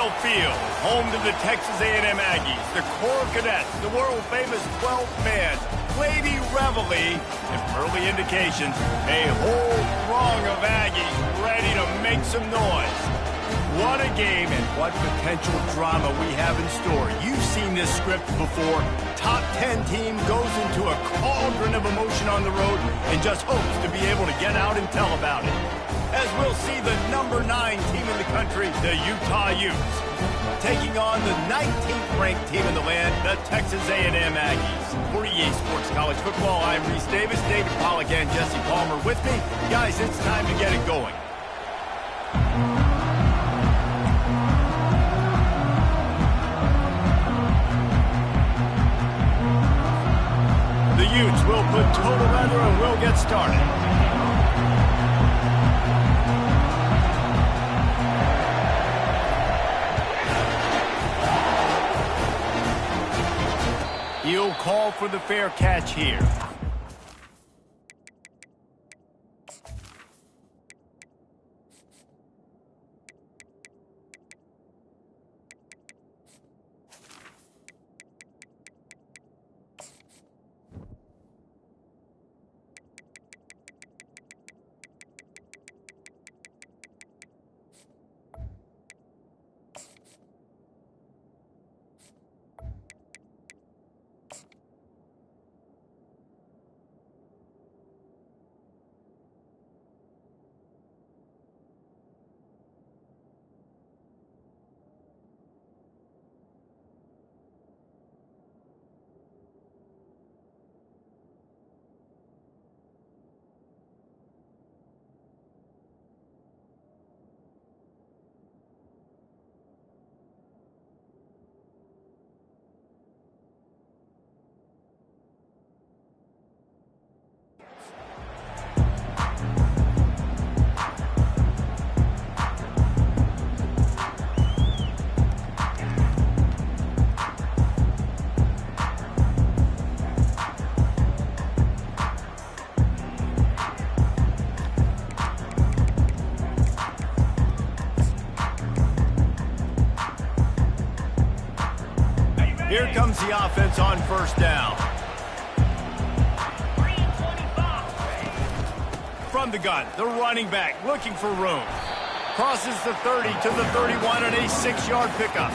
Rello Field, home to the Texas A&M Aggies, the Corps Cadets, the world-famous 12th man, Lady Reveille, and early indications, a whole throng of Aggies ready to make some noise. What a game and what potential drama we have in store. You've seen this script before. Top 10 team goes into a cauldron of emotion on the road and just hopes to be able to get out and tell about it. As we'll see the number 9 team in the country, the Utah Utes, taking on the 19th ranked team in the land, the Texas A&M Aggies. For EA Sports College Football, I'm Reese Davis, David Pollack, and Jesse Palmer with me. Guys, it's time to get it going. The Utes will put total leather and we'll get started. He'll call for the fair catch here. Here comes the offense on first down. From the gun, the running back looking for room. Crosses the 30 to the 31 on a 6-yard pickup.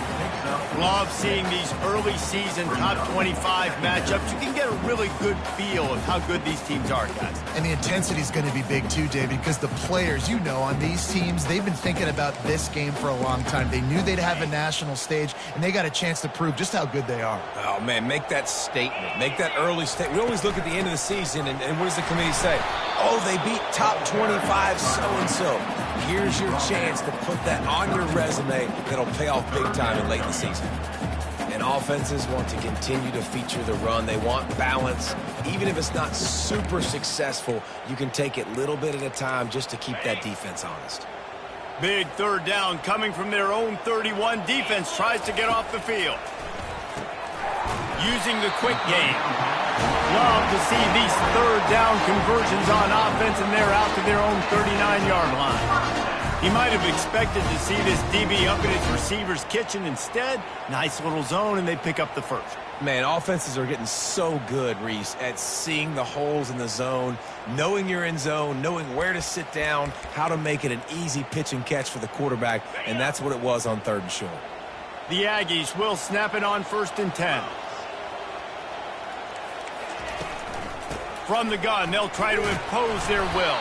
Love seeing these early season top 25 matchups. You can get a really good feel of how good these teams are, guys. And the intensity is going to be big too, David, because the players, you know, on these teams, they've been thinking about this game for a long time. They knew they'd have a national stage, and they got a chance to prove just how good they are. Oh, man, make that statement. Make that early statement. We always look at the end of the season, and what does the committee say? Oh, they beat top 25 so-and-so. Here's your chance to put that on your resume that'll pay off big time in late in the season. And offenses want to continue to feature the run. They want balance. Even if it's not super successful, you can take it little bit at a time just to keep that defense honest. Big third down coming from their own 31. Defense tries to get off the field. Using the quick game. Love to see these third down conversions on offense, and they're out to their own 39-yard line. He might have expected to see this DB up in his receiver's kitchen. Instead, nice little zone, and they pick up the first. Man, offenses are getting so good, Reese, at seeing the holes in the zone, knowing you're in zone, knowing where to sit down, how to make it an easy pitch and catch for the quarterback, and that's what it was on 3rd and short. The Aggies will snap it on 1st and 10. From the gun, they'll try to impose their will.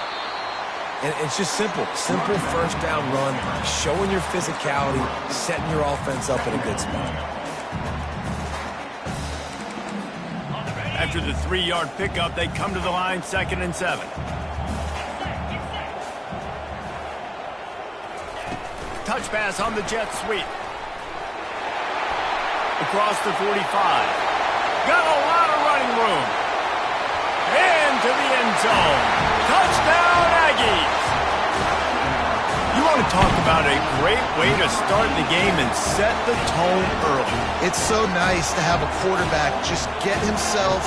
And it's just simple first down run, showing your physicality, setting your offense up in a good spot. After the 3-yard pickup, they come to the line 2nd and 7. Touch pass on the jet sweep. Across the 45. Got a lot of running room. Into the end zone. Touchdown, Aggies! You want to talk about a great way to start the game and set the tone early. It's so nice to have a quarterback just get himself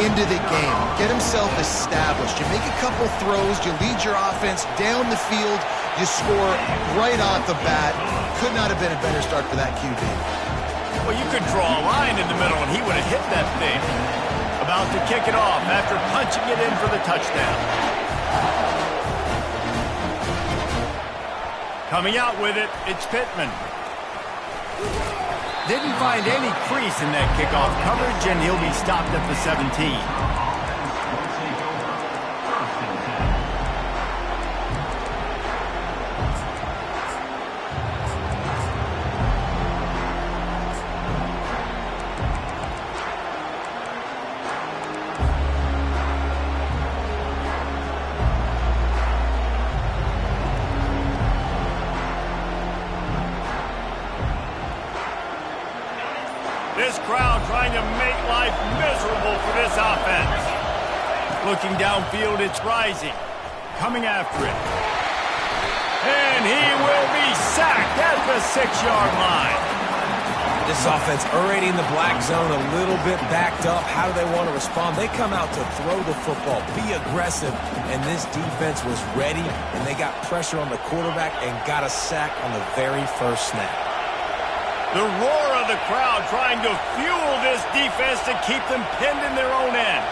into the game, get himself established. You make a couple throws, you lead your offense down the field, You score right off the bat. Could not have been a better start for that QB. Well, you could draw a line in the middle, and he would have hit that thing. About to kick it off after punching it in for the touchdown. Coming out with it, it's Pittman. Didn't find any crease in that kickoff coverage, and he'll be stopped at the 17. This crowd trying to make life miserable for this offense. Looking downfield, it's Rising. Coming after it. And he will be sacked at the 6-yard line. This offense already in the black zone, a little bit backed up. How do they want to respond? They come out to throw the football, be aggressive, and this defense was ready, and they got pressure on the quarterback and got a sack on the very first snap. The roar of the crowd trying to fuel this defense to keep them pinned in their own end.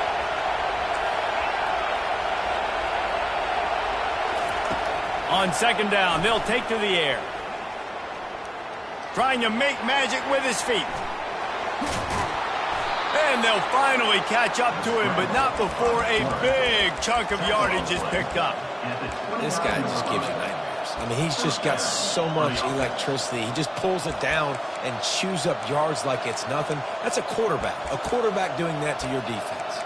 On second down, they'll take to the air. Trying to make magic with his feet. And they'll finally catch up to him, but not before a big chunk of yardage is picked up. This guy just gives you nightmares. I mean, he's just got so much electricity. He just pulls it down and chews up yards like it's nothing. That's a quarterback. A quarterback doing that to your defense.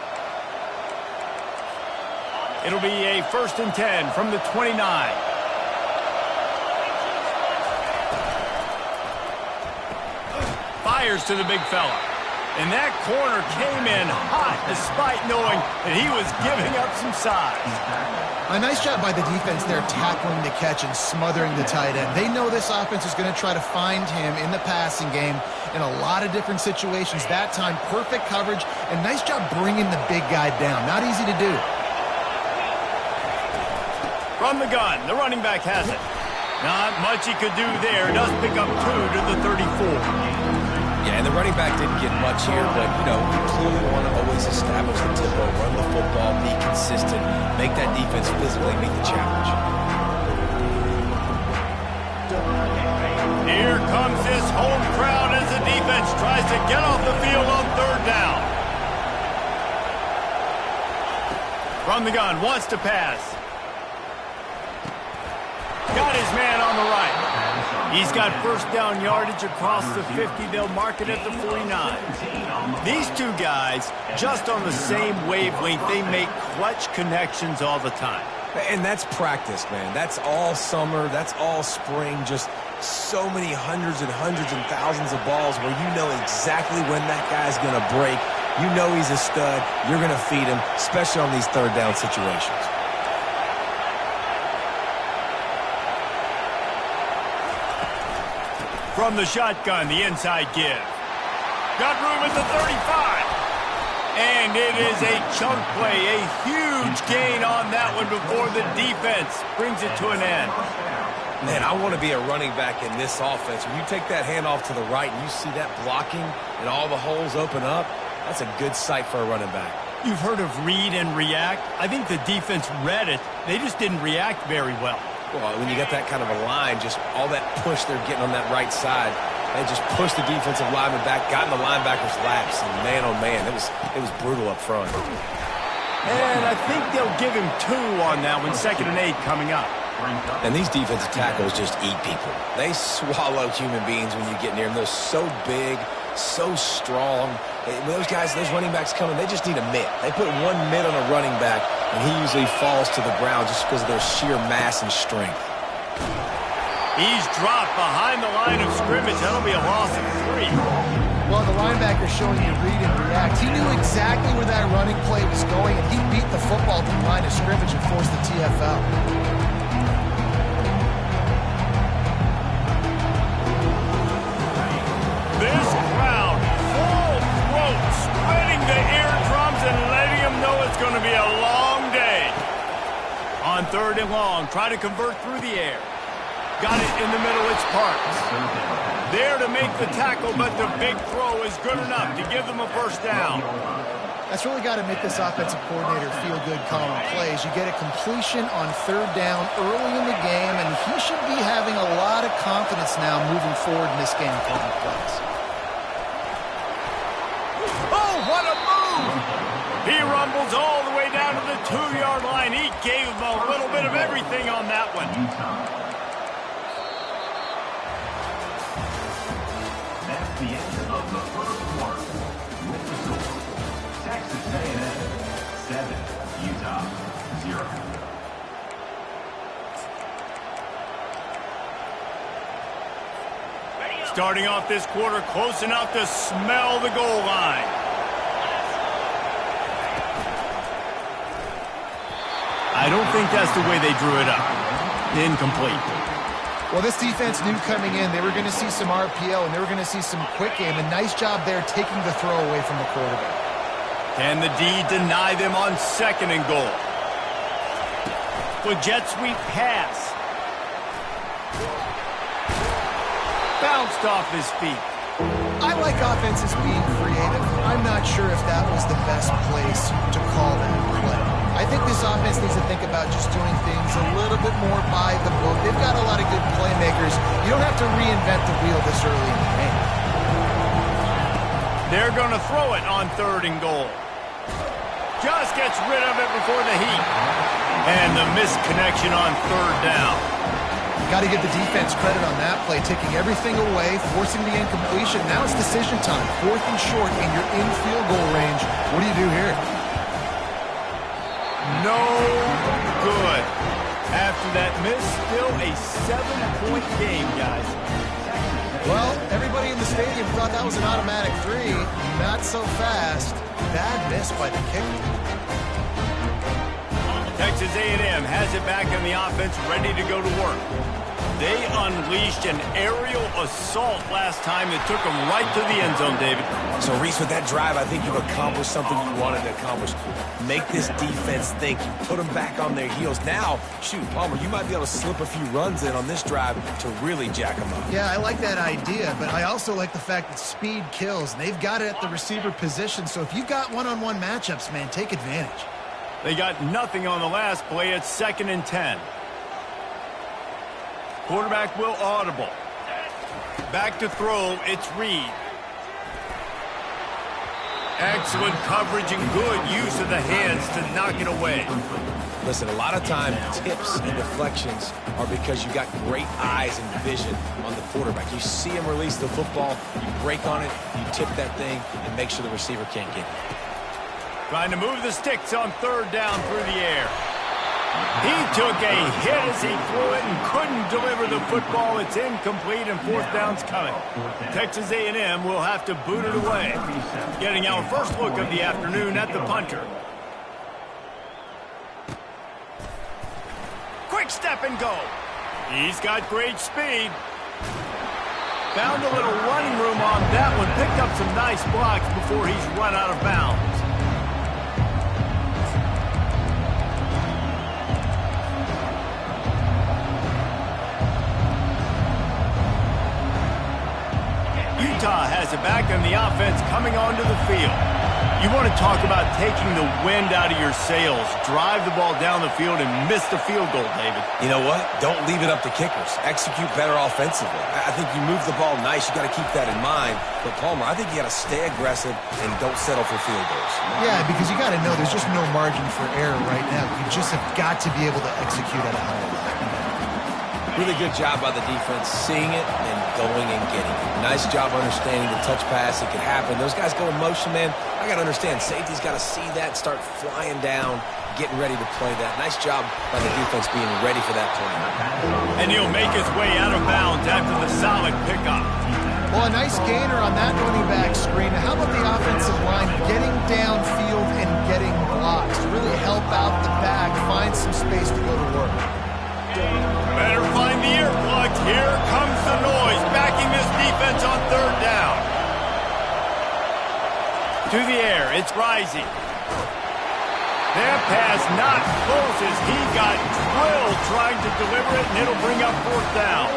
It'll be a 1st and 10 from the 29. Fires to the big fella. And that corner came in hot despite knowing that he was giving up some size. A nice job by the defense there, tackling the catch and smothering the tight end. They know this offense is going to try to find him in the passing game in a lot of different situations. That time, perfect coverage, and nice job bringing the big guy down. Not easy to do. From the gun, the running back has it. Not much he could do there. Does pick up 2 to the 34. Yeah, and the running back didn't get much here, but, you know, you clearly want to always establish the tempo, run the football, be consistent, make that defense physically meet the challenge. Here comes this home crowd as the defense tries to get off the field on 3rd down. From the gun, wants to pass. Got his man on the right. He's got 1st down yardage across the 50. They'll mark it at the 49. These two guys, just on the same wavelength, they make clutch connections all the time. And that's practice, man. That's all summer. That's all spring. Just so many hundreds and thousands of balls where you know exactly when that guy's going to break. You know he's a stud. You're going to feed him, especially on these 3rd down situations. From the shotgun, the inside give. Got room at the 35. And it is a chunk play, a huge gain on that one before the defense brings it to an end. Man, I want to be a running back in this offense. When you take that handoff to the right and you see that blocking and all the holes open up, that's a good sight for a running back. You've heard of read and react. I think the defense read it. They just didn't react very well. Well, when you get that kind of a line, just all that push they're getting on that right side, they just pushed the defensive lineman back, got in the linebacker's laps, and man, oh man, it was brutal up front. And I think they'll give him 2 on that one, 2nd and 8 coming up. And these defensive tackles just eat people. They swallow human beings when you get near them. They're so big, so strong. When those guys, those running backs coming, they just need a mitt. They put 1 mitt on a running back, and he usually falls to the ground just because of their sheer mass and strength. He's dropped behind the line of scrimmage. That'll be a loss of 3. Well, the linebacker showing you read and react. He knew exactly where that running play was going, and he beat the football to the line of scrimmage and forced the TFL. This crowd, full throat, spreading the eardrums and letting them know it's going to be a long day. On 3rd and long, try to convert through the air. Got it in the middle, it's Parks. There to make the tackle, but the big throw is good enough to give them a first down. That's really got to make this offensive coordinator feel good calling plays. You get a completion on third down early in the game, and he should be having a lot of confidence now moving forward in this game calling plays. Oh, what a move! He rumbles all the way down to the 2-yard line. He gave him a little bit of everything on that one. That's the end of the first quarter. With the score, Texas A&M 7, Utah 0. Starting off this quarter close enough to smell the goal line. I don't think that's the way they drew it up. Incomplete. Well, this defense knew coming in they were going to see some RPO and they were going to see some quick game. A nice job there taking the throw away from the quarterback. Can the D deny them on 2nd and goal? The jet sweep pass. Bounced off his feet. I like offenses being creative. I'm not sure if that was the best place to call that play. I think this offense needs to think about just doing things a little bit more by the book. They've got a lot of good playmakers. You don't have to reinvent the wheel this early in the game. They're going to throw it on 3rd and goal. Just gets rid of it before the heat. And the missed connection on 3rd down. Got to give the defense credit on that play, taking everything away, forcing the incompletion. Now it's decision time. 4th and short, and you're in field goal range. What do you do here? No good. After that miss, still a 7-point game, guys. Well, everybody in the stadium thought that was an automatic 3. Not so fast. Bad miss by the kicker. Texas A&M has it back in the offense, ready to go to work. They unleashed an aerial assault last time that took them right to the end zone, David. So, Reese, with that drive, I think you've accomplished something you wanted to accomplish. Make this defense think. You put them back on their heels. Now, shoot, Palmer, you might be able to slip a few runs in on this drive to really jack them up. Yeah, I like that idea, but I also like the fact that speed kills. And they've got it at the receiver position, so if you've got one-on-one matchups, man, take advantage. They got nothing on the last play. It's 2nd and 10. Quarterback will audible. Back to throw, it's Reed. Excellent coverage and good use of the hands to knock it away. Listen, a lot of time, tips and deflections are because you got great eyes and vision on the quarterback. You see him release the football, you break on it, you tip that thing, and make sure the receiver can't get it. Trying to move the sticks on 3rd down through the air. He took a hit as he threw it and couldn't deliver the football. It's incomplete and 4th down's coming. Texas A&M will have to boot it away. Getting our first look of the afternoon at the punter. Quick step and go. He's got great speed. Found a little running room on that one. Picked up some nice blocks before he's run out of bounds. Utah has it back and the offense coming onto the field. You want to talk about taking the wind out of your sails. Drive the ball down the field and miss the field goal, David. You know what? Don't leave it up to kickers. Execute better offensively. I think you move the ball nice. You got to keep that in mind. But, Palmer, I think you got to stay aggressive and don't settle for field goals. Yeah, because you got to know there's just no margin for error right now. You just have got to be able to execute at a high level. Really good job by the defense, seeing it and going and getting it. Nice job understanding the touch pass. It could happen. Those guys go in motion, man. I got to understand. Safety's got to see that, start flying down, getting ready to play that. Nice job by the defense being ready for that play. And he'll make his way out of bounds after the solid pickup. Well, a nice gainer on that running back screen. Now, how about the offensive line getting downfield and getting blocks to really help out the back, find some space to go to work? Better find the earplugs. Here comes the noise, backing this defense on 3rd down. To the air, it's Rising. That pass not close as he got drilled trying to deliver it, and it'll bring up fourth down.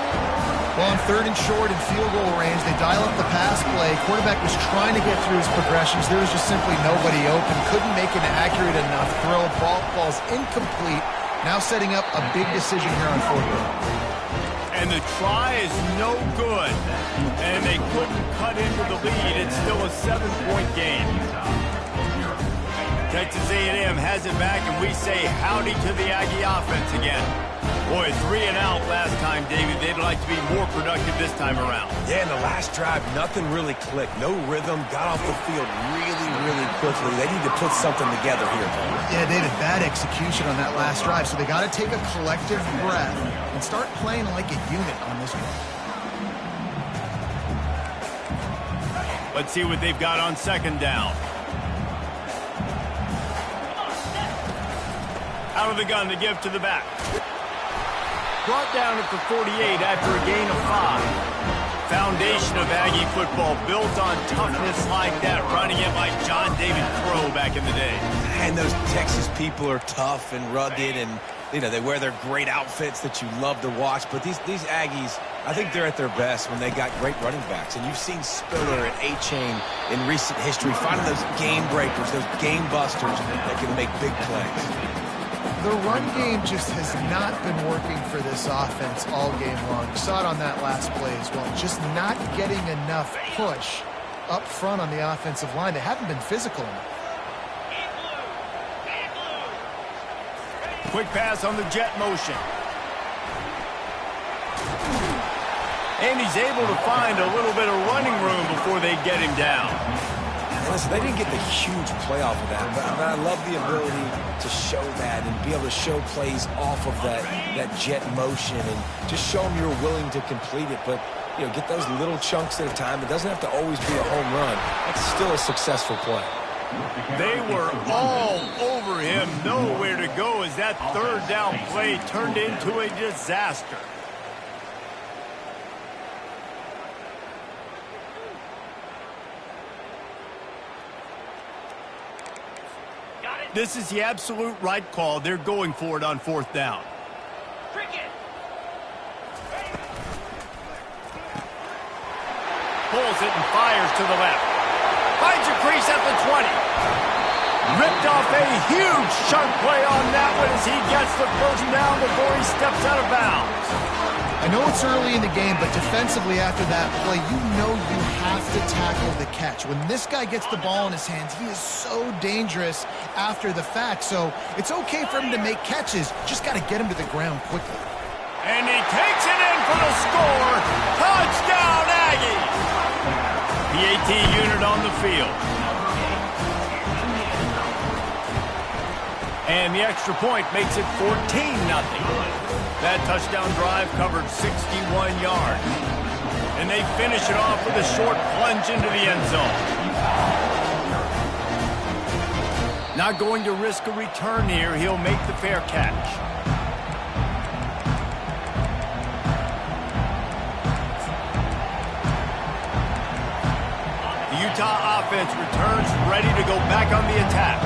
Well, on 3rd and short and field goal range, they dial up the pass play. Quarterback was trying to get through his progressions. There was just simply nobody open. Couldn't make an accurate enough throw. Ball falls incomplete. Now setting up a big decision here on 4th down. And the try is no good. And they couldn't cut into the lead. It's still a 7-point game. Texas A&M has it back, and we say howdy to the Aggie offense again. Boy, 3 and out last time, David. They'd like to be more productive this time around. Yeah, in the last drive, nothing really clicked. No rhythm. Got off the field really quickly. They need to put something together here. Yeah, David, bad execution on that last drive. So they got to take a collective breath and start playing like a unit on this one. Let's see what they've got on 2nd down. Out of the gun to give to the back. Brought down at the 48 after a gain of 5. Foundation of Aggie football built on toughness like that, running it like John David Crow back in the day. And those Texas people are tough and rugged, and you know they wear their great outfits that you love to watch. But these Aggies, I think they're at their best when they got great running backs. And you've seen Spiller and A-Chain in recent history finding those game breakers, those game busters that can make big plays. The run game just has not been working for this offense all game long. You saw it on that last play as well. Just not getting enough push up front on the offensive line. They haven't been physical enough. Quick pass on the jet motion. And he's able to find a little bit of running room before they get him down. Listen, they didn't get the huge play off of that, but I love the ability to show that and be able to show plays off of that jet motion and just show them you're willing to complete it. But, you know, get those little chunks at a time. It doesn't have to always be a home run. That's still a successful play. They were all over him, nowhere to go as that 3rd down play turned into a disaster. This is the absolute right call. They're going for it on 4th down. Pulls it and fires to the left. Finds a crease at the 20. Ripped off a huge chunk play on that one as he gets the 1st down before he steps out of bounds. I know it's early in the game, but defensively after that play, you know you have to tackle the catch. When this guy gets the ball in his hands, he is so dangerous after the fact. So it's okay for him to make catches. Just got to get him to the ground quickly. And he takes it in for the score. Touchdown, Aggies! PAT unit on the field. And the extra point makes it 14-0. That touchdown drive covered 61 yards. And they finish it off with a short plunge into the end zone. Not going to risk a return here. He'll make the fair catch. The Utah offense returns ready to go back on the attack.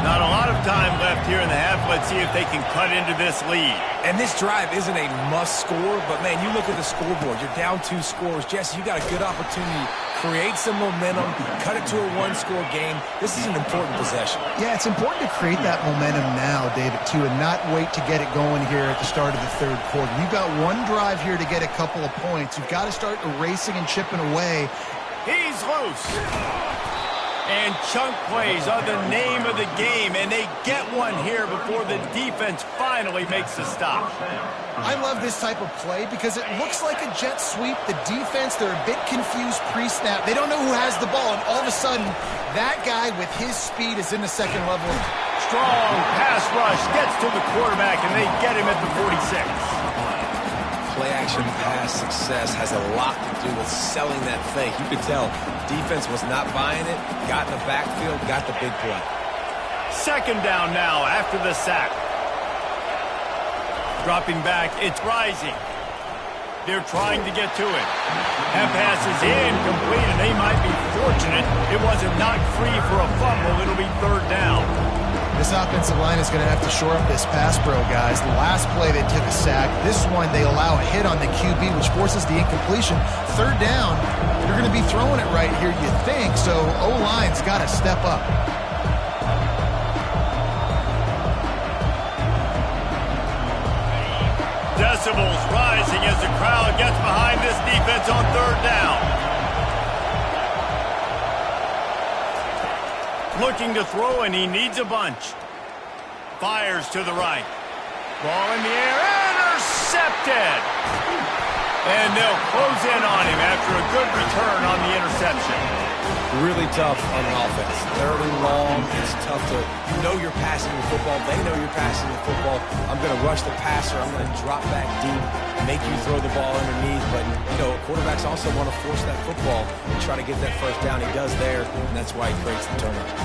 Not a lot of time left here in the half. Let's see if they can cut into this lead. And this drive isn't a must score, but, man, you look at the scoreboard. You're down 2 scores. Jesse, you got a good opportunity. Create some momentum. Cut it to a 1-score game. This is an important possession. Yeah, it's important to create that momentum now, David, too, and not wait to get it going here at the start of the 3rd quarter. You've got one drive here to get a couple of points. You've got to start erasing and chipping away. He's loose. And chunk plays are the name of the game, and they get one here before the defense finally makes the stop. I love this type of play because it looks like a jet sweep. The defense, they're a bit confused pre-snap. They don't know who has the ball, and all of a sudden, that guy with his speed is in the 2nd level. Strong pass rush gets to the quarterback, and they get him at the 46. Play-action pass success has a lot to do with selling that fake. You could tell defense was not buying it, got in the backfield, got the big play. 2nd down now after the sack. Dropping back, it's rising. They're trying to get to it. That pass is incomplete, and they might be fortunate it wasn't knocked free for a fumble. It'll be 3rd down. This offensive line is going to have to shore up this pass pro, guys. The last play they took a sack. This one they allow a hit on the QB, which forces the incompletion. Third down, you're going to be throwing it right here, you think, so O-line's got to step up. Decibels rising as the crowd gets behind this defense on third down. Looking to throw, and he needs a bunch. Fires to the right. Ball in the air, intercepted! And they'll close in on him after a good return on the interception. Really tough on an offense. Third and long, it's tough to, you know you're passing the football, they know you're passing the football. I'm going to rush the passer, I'm going to drop back deep, make you throw the ball underneath, but, you know, quarterbacks also want to force that football and try to get that first down. He does there, and that's why he creates the turnover.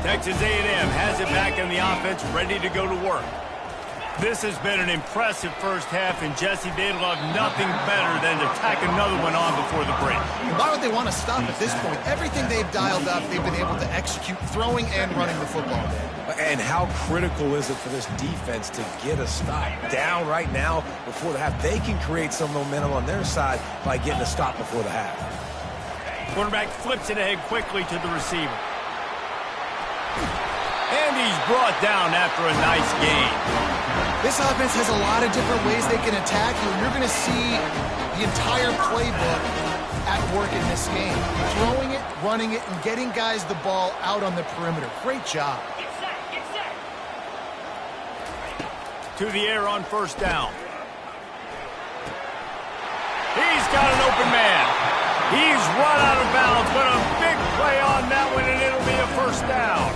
Texas A&M has it back in the offense, ready to go to work. This has been an impressive first half, and Jesse, they'd love nothing better than to tack another one on before the break. Why would they want to stop at this point? Everything they've dialed up, they've been able to execute, throwing and running the football. And how critical is it for this defense to get a stop down right now before the half? They can create some momentum on their side by getting a stop before the half. Quarterback flips it ahead quickly to the receiver. And he's brought down after a nice gain. This offense has a lot of different ways they can attack you. You're going to see the entire playbook at work in this game. Throwing it, running it, and getting guys the ball out on the perimeter. Great job. Get set, get set. To the air on first down. He's got an open man. He's run out of bounds, but a big play on that one, and it'll be a first down.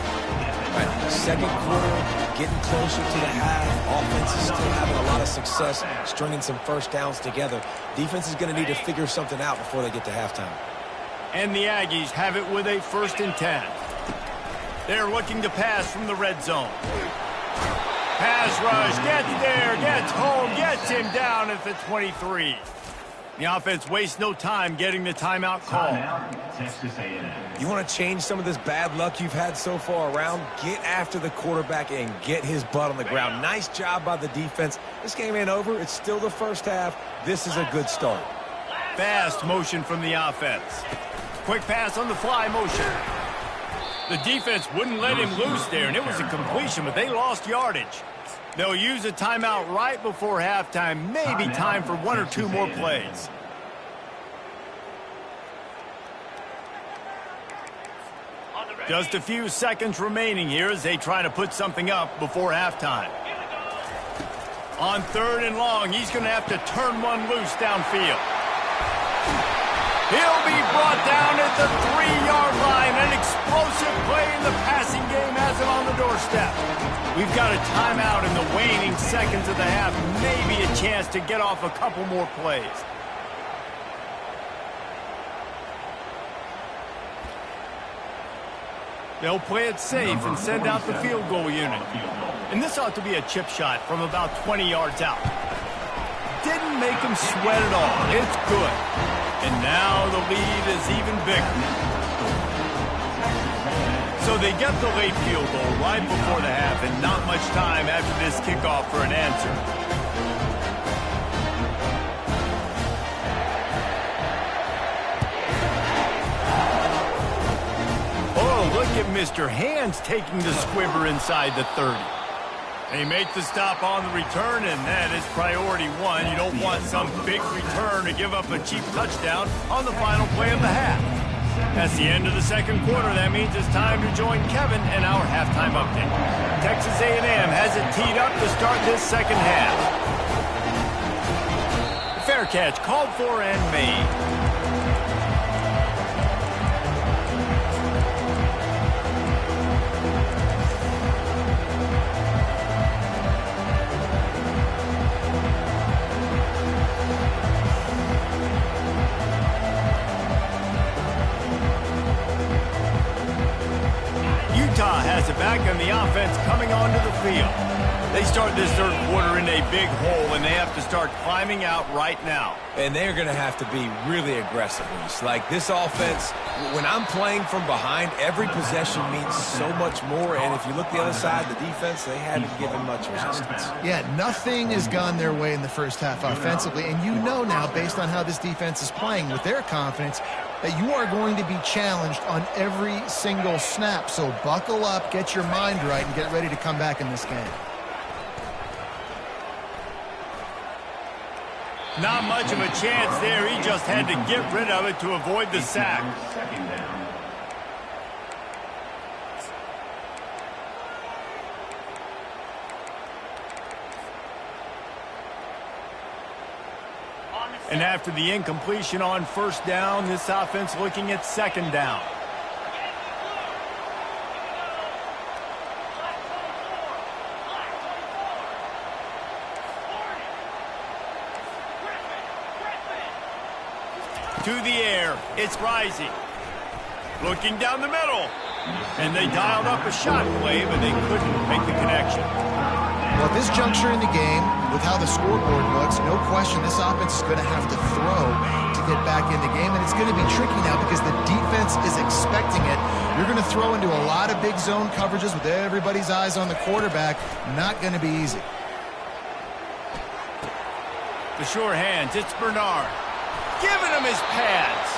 Right, second quarter, getting closer to the half. Offense is still having a lot of success stringing some first downs together. Defense is going to need to figure something out before they get to halftime. And the Aggies have it with a 1st and 10. They're looking to pass from the red zone. Pass rush, gets there, gets home, gets him down at the 23. The offense wastes no time getting the timeout call. Texas A&M. You want to change some of this bad luck you've had so far around? Get after the quarterback and get his butt on the ground. Nice job by the defense. This game ain't over. It's still the first half. This is a good start. Fast motion from the offense. Quick pass on the fly motion. The defense wouldn't let him loose there, and it was a completion, but they lost yardage. They'll use a timeout right before halftime. Maybe time for 1 or 2 more plays. Just a few seconds remaining here as they try to put something up before halftime. On 3rd and long, he's going to have to turn one loose downfield. He'll be brought down at the 3-yard line. An explosive play in the passing game has it on the doorstep. We've got a timeout in the waning seconds of the half. Maybe a chance to get off a couple more plays. They'll play it safe and send out the field goal unit. And this ought to be a chip shot from about 20 yards out. Didn't make him sweat at all. It's good. And now the lead is even bigger. So they get the late field goal right before the half, and not much time after this kickoff for an answer. Oh, look at Mr. Hands taking the squibber inside the 30. They make the stop on the return, and that is priority 1. You don't want some big return to give up a cheap touchdown on the final play of the half. That's the end of the second quarter. That means it's time to join Kevin and our halftime update. Texas A&M has it teed up to start this second half. Fair catch called for and made. Has it back, and the offense coming onto the field. They start this third quarter in a big hole, and they have to start climbing out right now. And they're going to have to be really aggressive. Like this offense, when I'm playing from behind, every possession means so much more. And if you look the other side, the defense, they haven't given much resistance. Yeah, nothing has gone their way in the first half offensively. And you know now, based on how this defense is playing with their confidence, that you are going to be challenged on every single snap. So buckle up, get your mind right, and get ready to come back in this game. Not much of a chance there. He just had to get rid of it to avoid the sack. Second down. And after the incompletion on first down, this offense looking at second down. To the air, it's rising. Looking down the middle. And they dialed up a shot play, but they couldn't make the connection. Well, at this juncture in the game, with how the scoreboard looks, no question this offense is going to have to throw to get back in the game, and it's going to be tricky now because the defense is expecting it. You're going to throw into a lot of big zone coverages with everybody's eyes on the quarterback. Not going to be easy. The sure hands, it's Bernard. Giving him his pads.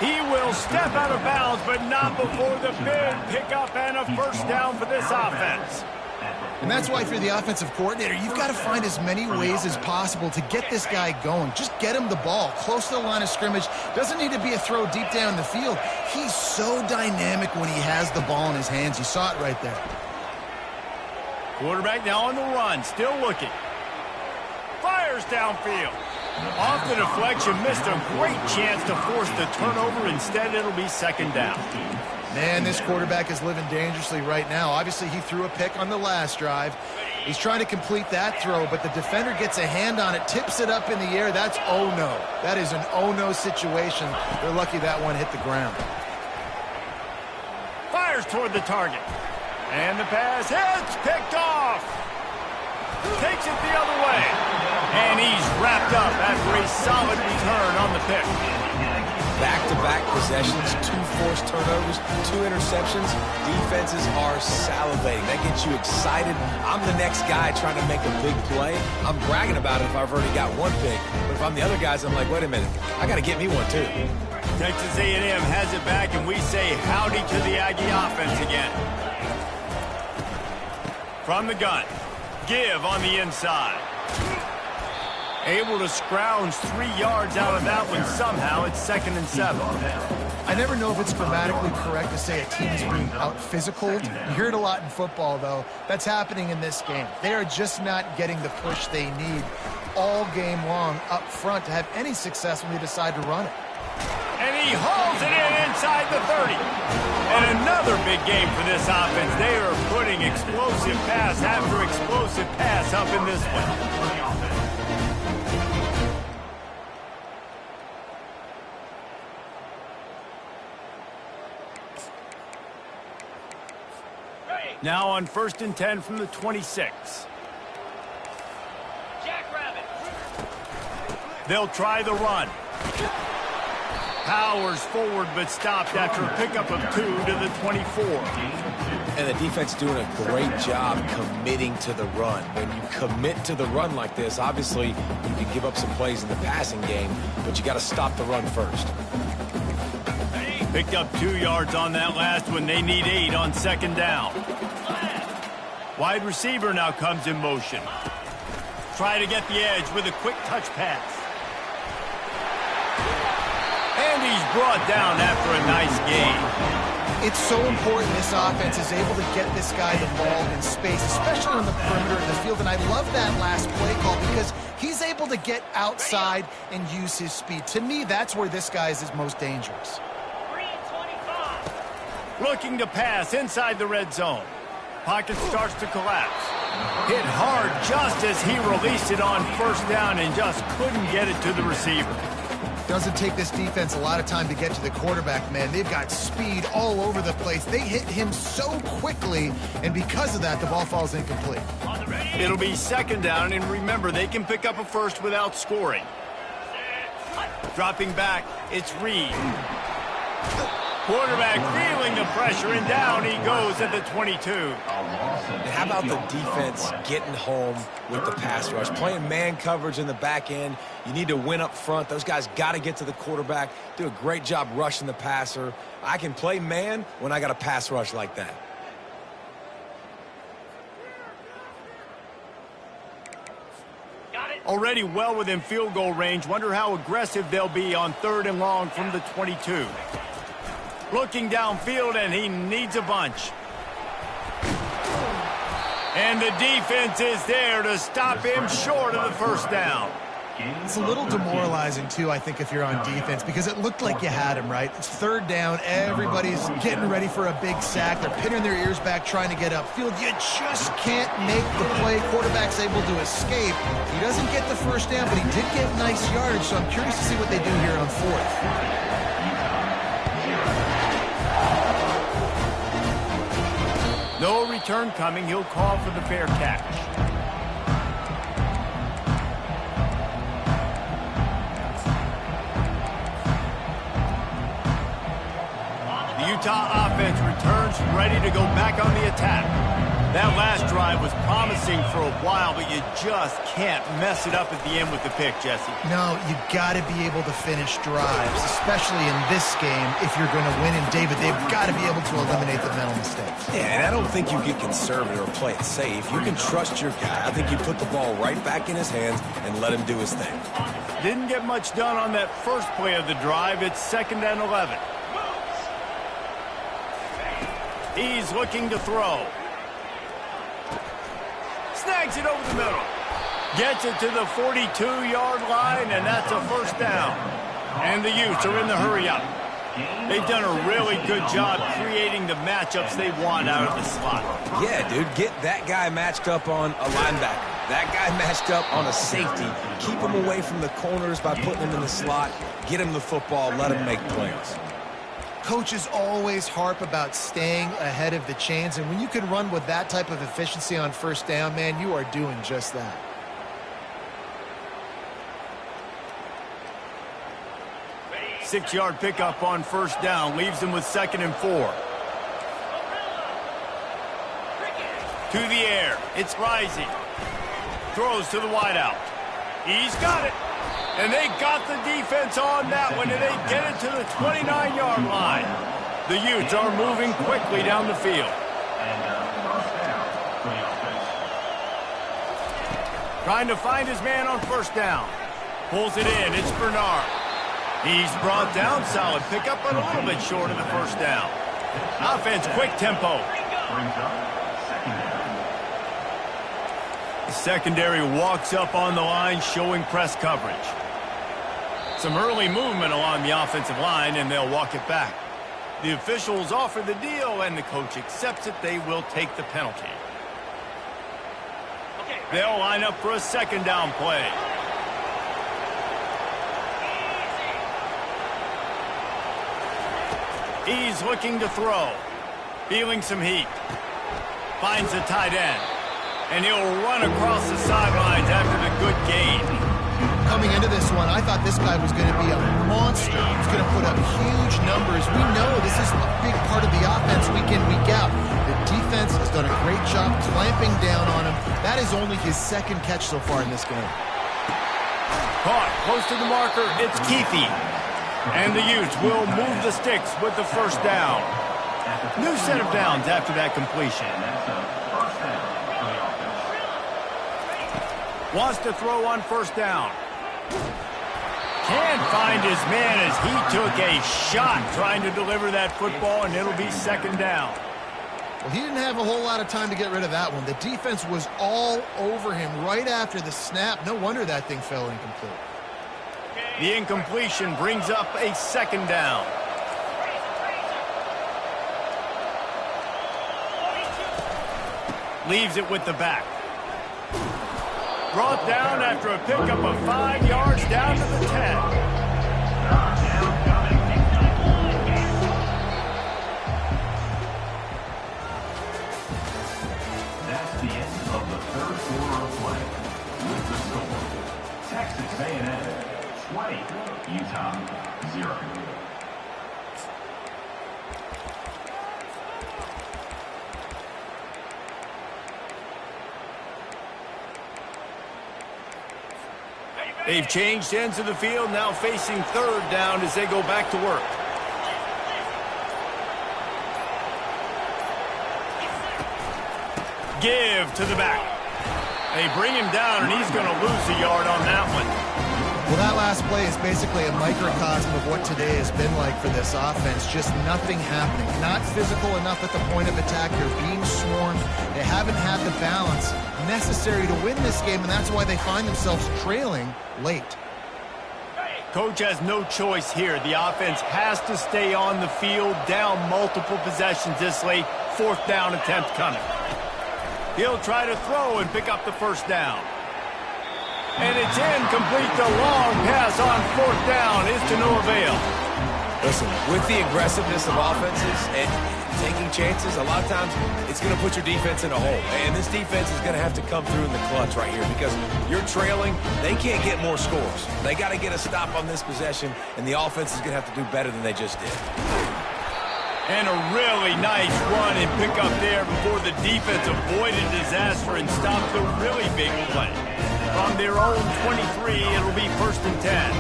He will step out of bounds, but not before the big pickup and a first down for this offense. And that's why, if you're the offensive coordinator, you've got to find as many ways as possible to get this guy going. Just get him the ball close to the line of scrimmage. Doesn't need to be a throw deep down the field. He's so dynamic when he has the ball in his hands. You saw it right there. Quarterback now on the run, still looking. Fires downfield. Off the deflection, missed a great chance to force the turnover. Instead, it'll be second down. Man, this quarterback is living dangerously right now. Obviously, he threw a pick on the last drive. He's trying to complete that throw, but the defender gets a hand on it, tips it up in the air. That's oh-no. That is an oh-no situation. They're lucky that one hit the ground. Fires toward the target. And the pass hits, picked off. Takes it the other way. And he's wrapped up after a solid return on the pick. Back-to-back possessions, 2 forced turnovers, 2 interceptions. Defenses are salivating. That gets you excited. I'm the next guy trying to make a big play. I'm bragging about it if I've already got 1 pick. But if I'm the other guys, I'm like, wait a minute, I got to get me one too. Texas A&M has it back, and we say howdy to the Aggie offense again. From the gun. Give on the inside. Able to scrounge 3 yards out of that one somehow. It's 2nd and 7. I never know if it's grammatically correct to say a team is being out-physicaled. You hear it a lot in football, though. That's happening in this game. They are just not getting the push they need all game long up front to have any success when they decide to run it. And he hauls it in inside the 30. And another big game for this offense. They are putting explosive pass after explosive pass up in this one. Now on 1st and 10 from the 26. Jackrabbit. They'll try the run. Powers forward but stopped after a pickup of 2 to the 24. And the defense doing a great job committing to the run. When you commit to the run like this, obviously you can give up some plays in the passing game, but you got to stop the run first. Picked up 2 yards on that last one. They need 8 on 2nd down. Wide receiver now comes in motion. Try to get the edge with a quick touch pass. And he's brought down after a nice gain. It's so important this offense is able to get this guy the ball in space, especially on the perimeter of the field. And I love that last play call because he's able to get outside and use his speed. To me, that's where this guy is his most dangerous. Looking to pass inside the red zone. Pocket starts to collapse. Hit hard just as he released it on 1st down and just couldn't get it to the receiver. Doesn't take this defense a lot of time to get to the quarterback, man. They've got speed all over the place. They hit him so quickly, and because of that, the ball falls incomplete. It'll be second down, and remember, they can pick up a first without scoring. Dropping back, it's Reed. Quarterback feeling the pressure, and down he goes at the 22. And how about the defense getting home with the pass rush? Playing man coverage in the back end. You need to win up front. Those guys got to get to the quarterback, do a great job rushing the passer. I can play man when I got a pass rush like that. Already well within field goal range. Wonder how aggressive they'll be on 3rd and long from the 22. Looking downfield, and he needs a bunch. And the defense is there to stop him short of the first down. It's a little demoralizing, too, I think, if you're on defense, because it looked like you had him, right? It's 3rd down. Everybody's getting ready for a big sack. They're pinning their ears back, trying to get upfield. You just can't make the play. Quarterback's able to escape. He doesn't get the first down, but he did get nice yardage, so I'm curious to see what they do here on 4th. No return coming. He'll call for the fair catch. The Utah offense returns ready to go back on the attack. That last drive was promising for a while, but you just can't mess it up at the end with the pick, Jesse. No, you got to be able to finish drives, especially in this game. If you're going to win, and David, they've got to be able to eliminate the mental mistakes. Yeah, and I don't think you get conservative or play it safe. You can trust your guy. I think you put the ball right back in his hands and let him do his thing. Didn't get much done on that first play of the drive. It's 2nd and 11. He's looking to throw. Snags it over the middle. Gets it to the 42-yard line, and that's a first down. And the Utes are in the hurry-up. They've done a really good job creating the matchups they want out of the slot. Yeah, dude, get that guy matched up on a linebacker. That guy matched up on a safety. Keep him away from the corners by putting him in the slot. Get him the football. Let him make plays. Coaches always harp about staying ahead of the chains, and when you can run with that type of efficiency on first down, man, you are doing just that. Six-yard pickup on first down leaves him with 2nd and 4. To the air. It's Rising. Throws to the wideout. He's got it. And they got the defense on that one, and they get it to the 29-yard line. The Utes are moving quickly down the field. Trying to find his man on first down. Pulls it in. It's Bernard. He's brought down. Solid pickup, but a little bit short of the first down. Offense, quick tempo. The secondary walks up on the line, showing press coverage. Some early movement along the offensive line, and they'll walk it back. The officials offer the deal, and the coach accepts it. They will take the penalty. They'll line up for a 2nd down play. He's looking to throw. Feeling some heat. Finds the tight end. And he'll run across the sidelines after the good gain. Coming into this one, I thought this guy was going to be a monster. He's going to put up huge numbers. We know this is a big part of the offense week in, week out. The defense has done a great job clamping down on him. That is only his 2nd catch so far in this game. Caught close to the marker. It's Keefe. And the Utes will move the sticks with the first down. New set of downs after that completion. Wants to throw on first down. Can't find his man as he took a shot trying to deliver that football, and it'll be 2nd down. Well, he didn't have a whole lot of time to get rid of that one. The defense was all over him right after the snap. No wonder that thing fell incomplete. The incompletion brings up a 2nd down. Leaves it with the back. Brought down after a pickup of 5 yards down to the 10. That's the end of the 3rd Texas A&M 20, Utah 0. They've changed ends of the field, now facing third down as they go back to work. Give to the back. They bring him down, and he's going to lose a yard on that one. Well, that last play is basically a microcosm of what today has been like for this offense. Just nothing happening. Not physical enough at the point of attack. They're being swarmed. They haven't had the balance necessary to win this game, and that's why they find themselves trailing late. Coach has no choice here. The offense has to stay on the field, down multiple possessions this late. Fourth down attempt coming. He'll try to throw and pick up the first down. And it's incomplete. The long pass on fourth down is to no avail. Listen, with the aggressiveness of offenses and taking chances, a lot of times it's going to put your defense in a hole. And this defense is going to have to come through in the clutch right here because you're trailing. They can't get more scores. They got to get a stop on this possession, and the offense is going to have to do better than they just did. And a really nice run and pick up there before the defense avoided disaster and stopped a really big play. From their own 23, it'll be 1st and 10.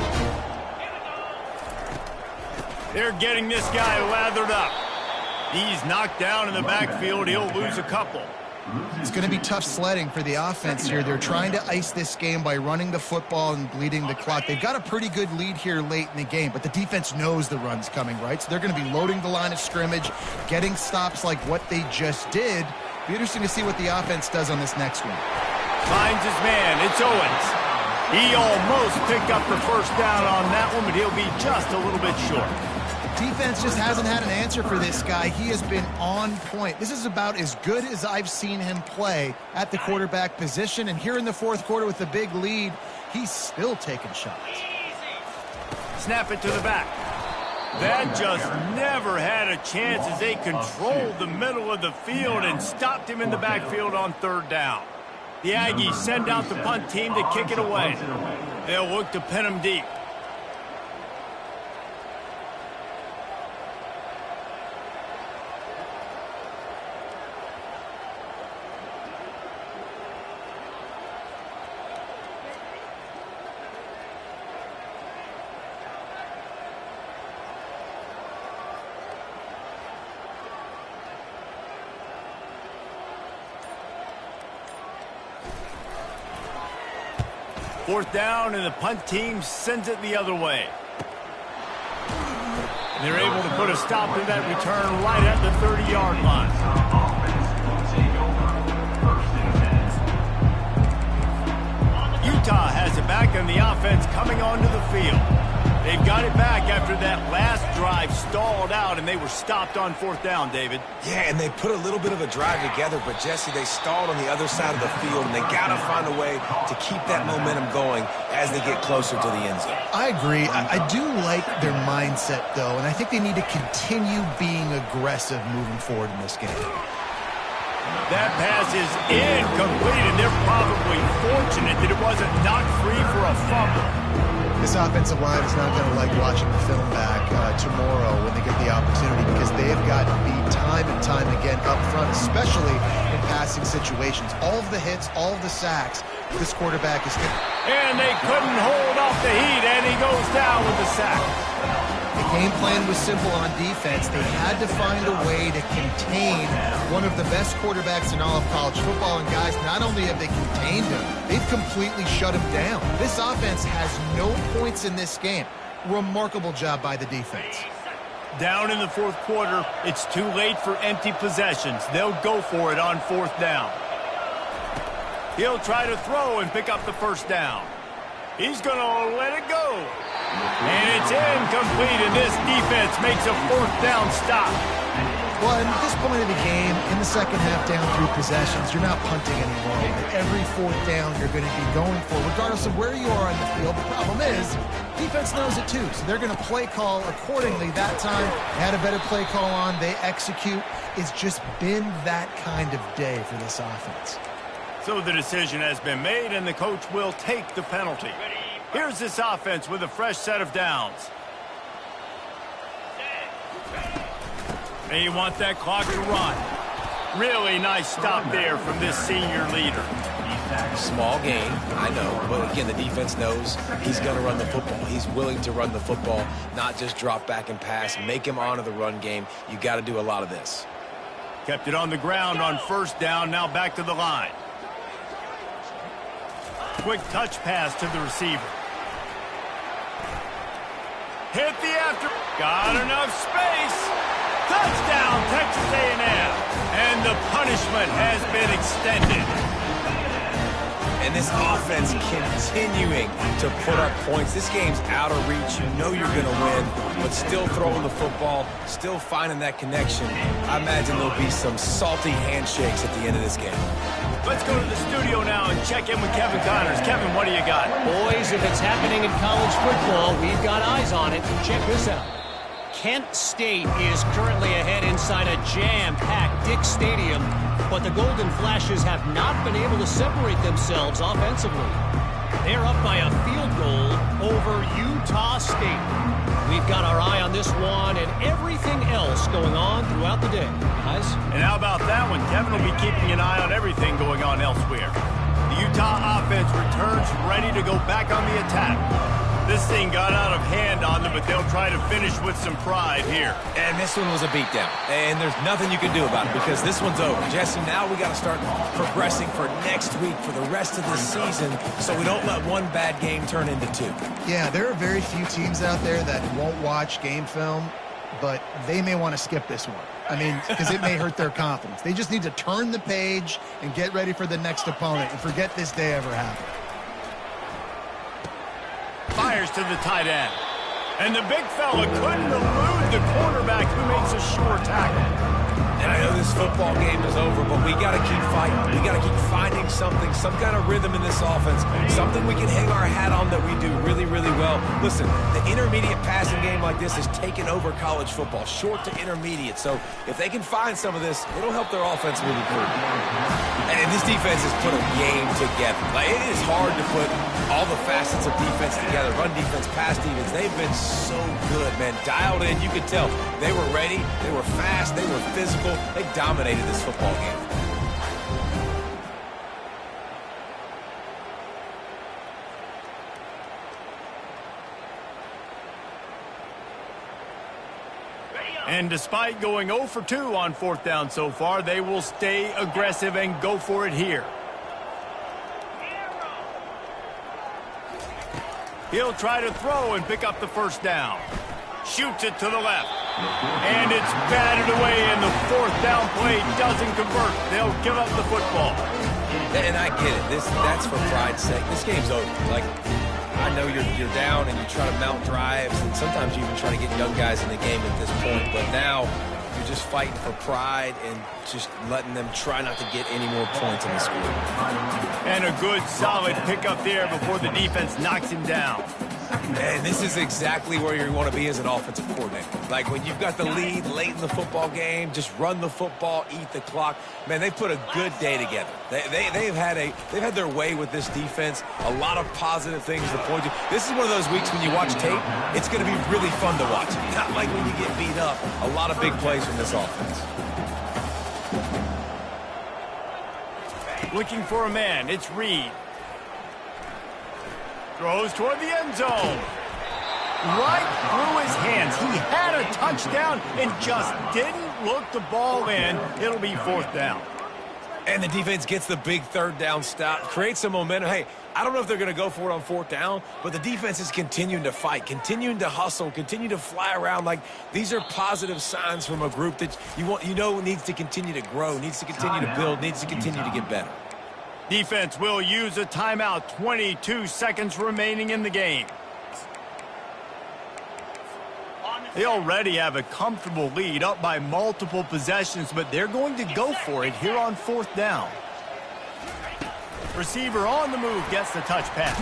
They're getting this guy lathered up. He's knocked down in the backfield. He'll lose a couple. It's going to be tough sledding for the offense here. They're trying to ice this game by running the football and bleeding the clock. They've got a pretty good lead here late in the game, but the defense knows the run's coming, right? So they're going to be loading the line of scrimmage, getting stops like what they just did. Be interesting to see what the offense does on this next one. Finds his man. It's Owens. He almost picked up the first down on that one, but he'll be just a little bit short. Defense just hasn't had an answer for this guy. He has been on point. This is about as good as I've seen him play at the quarterback position. And here in the fourth quarter with the big lead, he's still taking shots. Snap it to the back. That just never had a chance as they controlled the middle of the field and stopped him in the backfield on third down. The Aggies send out the punt team to kick it away. They'll look to pin him deep. Fourth down, and the punt team sends it the other way. And they're able to put a stop to that return right at the 30-yard line. Utah has it back, and the offense coming onto the field. They've got it back after that last drive stalled out, and they were stopped on fourth down, David. Yeah, and they put a little bit of a drive together, but, Jesse, they stalled on the other side of the field, and they got to find a way to keep that momentum going as they get closer to the end zone. I agree. I do like their mindset, though, and I think they need to continue being aggressive moving forward in this game. That pass is incomplete, and they're probably fortunate that it wasn't knocked free for a fumble. This offensive line is not going to like watching the film back tomorrow when they get the opportunity because they have gotten beat time and time again up front, especially in passing situations. All of the hits, all of the sacks, this quarterback is good. And they couldn't hold off the heat, and he goes down with the sack. The game plan was simple on defense. They had to find a way to contain one of the best quarterbacks in all of college football. And guys, not only have they contained him, they've completely shut him down. This offense has no points in this game. Remarkable job by the defense. Down in the fourth quarter, it's too late for empty possessions. They'll go for it on fourth down. He'll try to throw and pick up the first down. He's going to let it go. And it's incomplete, and this defense makes a fourth down stop. Well, at this point of the game, in the second half down through possessions, you're not punting anymore. Every fourth down you're going to be going for, regardless of where you are on the field. The problem is, defense knows it too, so they're going to play call accordingly. That time, they had a better play call on. They execute. It's just been that kind of day for this offense. So the decision has been made, and the coach will take the penalty. Here's this offense with a fresh set of downs. They want that clock to run. Really nice stop there from this senior leader. Small gain, I know, but again, the defense knows he's going to run the football. He's willing to run the football, not just drop back and pass, make him honor the run game. You got to do a lot of this. Kept it on the ground on first down, now back to the line. Quick touch pass to the receiver. Hit the after. Got enough space. Touchdown, Texas A&M. And the punishment has been extended. And this offense continuing to put up points. This game's out of reach. You know you're going to win, but still throwing the football, still finding that connection. I imagine there'll be some salty handshakes at the end of this game. Let's go to the studio now and check in with Kevin Connors. Kevin, what do you got? Boys, if it's happening in college football, we've got eyes on it. Check this out. Kent State is currently ahead inside a jam-packed Dick Stadium, but the Golden Flashes have not been able to separate themselves offensively. They're up by a field goal over Utah State. We've got our eye on this one and everything else going on throughout the day. Guys? And how about that one? Kevin will be keeping an eye on everything going on elsewhere. The Utah offense returns ready to go back on the attack. This thing got out of hand on them, but they'll try to finish with some pride here. And this one was a beatdown. And there's nothing you can do about it because this one's over. Jesse, now we got to start progressing for next week for the rest of the season so we don't let one bad game turn into two. Yeah, there are very few teams out there that won't watch game film, but they may want to skip this one. I mean, because it may hurt their confidence. They just need to turn the page and get ready for the next opponent and forget this day ever happened. Fires to the tight end. And the big fella couldn't elude the quarterback who makes a sure tackle. And I know this football game is over, but we got to keep fighting. We got to keep finding something, some kind of rhythm in this offense, something we can hang our hat on that we do really, really well. Listen, the intermediate passing game like this has taken over college football, short to intermediate. So if they can find some of this, it'll help their offense moving forward. And this defense has put a game together. Like, it is hard to put all the facets of defense together. Run defense, pass defense. They've been so good, man. Dialed in, you could tell. They were ready. They were fast. They were physical. They dominated this football game. And despite going 0 for 2 on fourth down so far, they will stay aggressive and go for it here. He'll try to throw and pick up the first down. Shoots it to the left. And it's batted away, and the fourth down play doesn't convert. They'll give up the football. And I get it. That's for pride's sake. This game's over. Like, I know you're down and you try to mount drives, and sometimes you even try to get young guys in the game at this point. But now you're just fighting for pride and just letting them try not to get any more points on the score. And a good, solid pickup there before the defense knocks him down. And this is exactly where you want to be as an offensive coordinator. Like, when you've got the lead late in the football game, just run the football, eat the clock. Man, they put a good day together. They've had their way with this defense. A lot of positive things to point to. This is one of those weeks when you watch tape, it's going to be really fun to watch. Not like when you get beat up. A lot of big plays from this offense. Looking for a man. It's Reed. Throws toward the end zone. Right through his hands. He had a touchdown and just didn't look the ball in. It'll be fourth down. And the defense gets the big third down stop, creates some momentum. Hey, I don't know if they're going to go for it on fourth down, but the defense is continuing to fight, continuing to hustle, continue to fly around. Like, these are positive signs from a group that you know needs to continue to grow, needs to continue to build, needs to continue to get better. Defense will use a timeout. 22 seconds remaining in the game. They already have a comfortable lead, up by multiple possessions, but they're going to go for it here on fourth down. Receiver on the move gets the touch pass.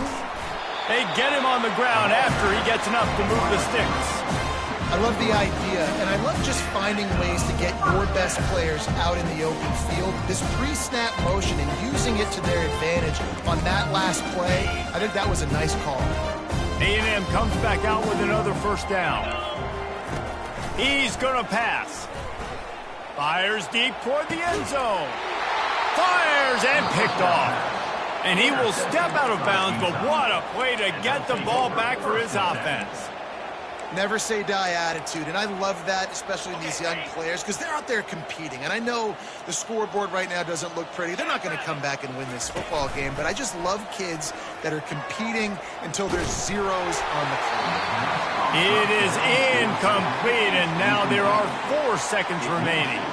They get him on the ground after he gets enough to move the sticks. I love the idea, and I love just finding ways to get your best players out in the open field. This pre-snap motion and using it to their advantage on that last play, I think that was a nice call. A&M comes back out with another first down. He's going to pass. Fires deep toward the end zone. Fires and picked off. And he will step out of bounds, but what a play to get the ball back for his offense. Never say die attitude, and I love that, especially in these young players, because they're out there competing. And I know the scoreboard right now doesn't look pretty. They're not going to come back and win this football game, but I just love kids that are competing until there's zeros on the clock. It is incomplete, and now there are 4 seconds remaining.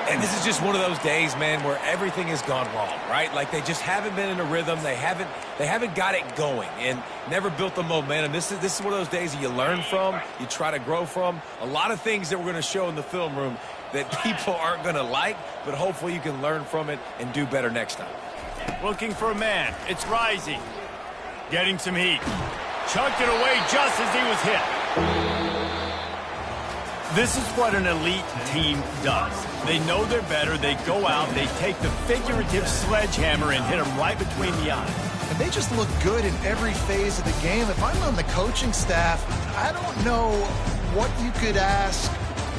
And this is just one of those days, man, where everything has gone wrong, right? Like they just haven't been in a rhythm. They haven't got it going and never built the momentum. This is one of those days that you learn from, you try to grow from. A lot of things that we're going to show in the film room that people aren't going to like, but hopefully you can learn from it and do better next time. Looking for a man. It's Rising. Getting some heat. Chucked it away just as he was hit. This is what an elite team does. They know they're better. They go out. They take the figurative sledgehammer and hit them right between the eyes. And they just look good in every phase of the game. If I'm on the coaching staff, I don't know what you could ask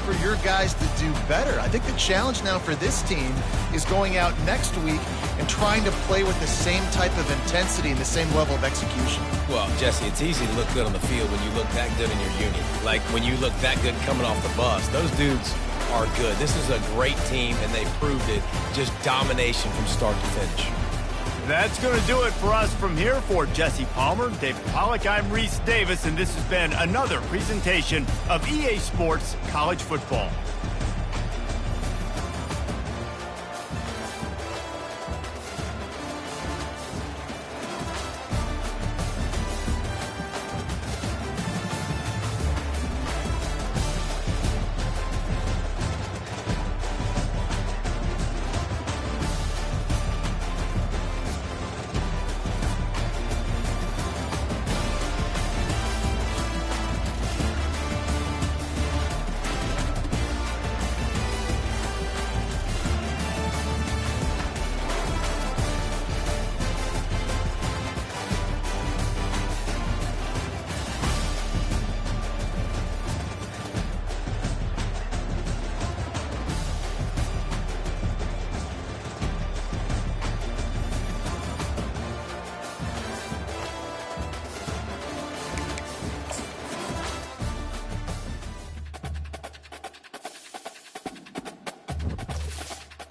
for your guys to do better. I think the challenge now for this team is going out next week and trying to play with the same type of intensity and the same level of execution. Well, Jesse, it's easy to look good on the field when you look that good in your unit. Like when you look that good coming off the bus. Those dudes are good. This is a great team, and they proved it. Just domination from start to finish. That's going to do it for us from here. For Jesse Palmer, David Pollack, I'm Reese Davis, and this has been another presentation of EA Sports College Football.